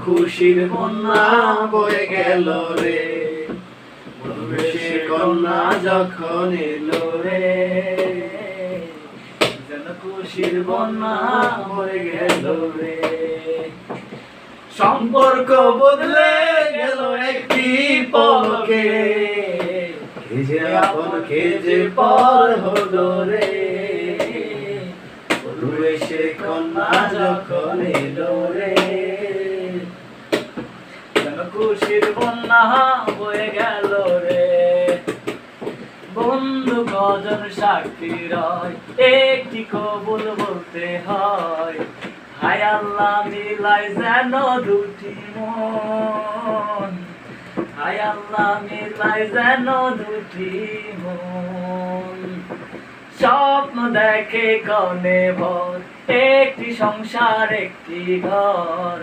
খুশির বন্যা বয়ে গেল রে, সে কন্যা যখন এলো রে, যেন খুশির বন্যা বয়ে গেল রে। সম্পর্ক বদলে গেল একটি পলকে, কে যে আপন কে যে পর হলো রে, সে কন্যা যখন এলো রে, যেন খুশির বন্যা বয়ে গেল রে। বন্ধু কজন সাক্ষী রয়, একটি কবুল বলতে হয়, হায় আল্লাহ মিলাই যেন দুটি মন, হায় আল্লাহ মিলাই যেন দুটি মন। স্বপ্ন দেখে কনে ভর, একটি সংসার একটি ঘর,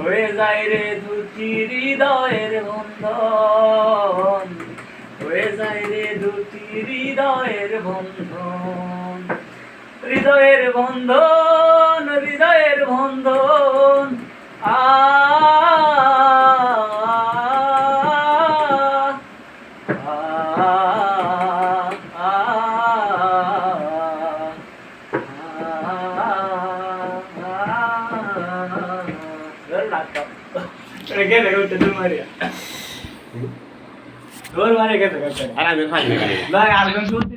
হয়ে যায় রে দুটি হৃদয়ের বন্ধন, হয়ে যায় রে দুটি হৃদয়ের বন্ধন, হৃদয়ের বন্ধন, হৃদয়ের বন্ধন। আ আর আমি খাই না।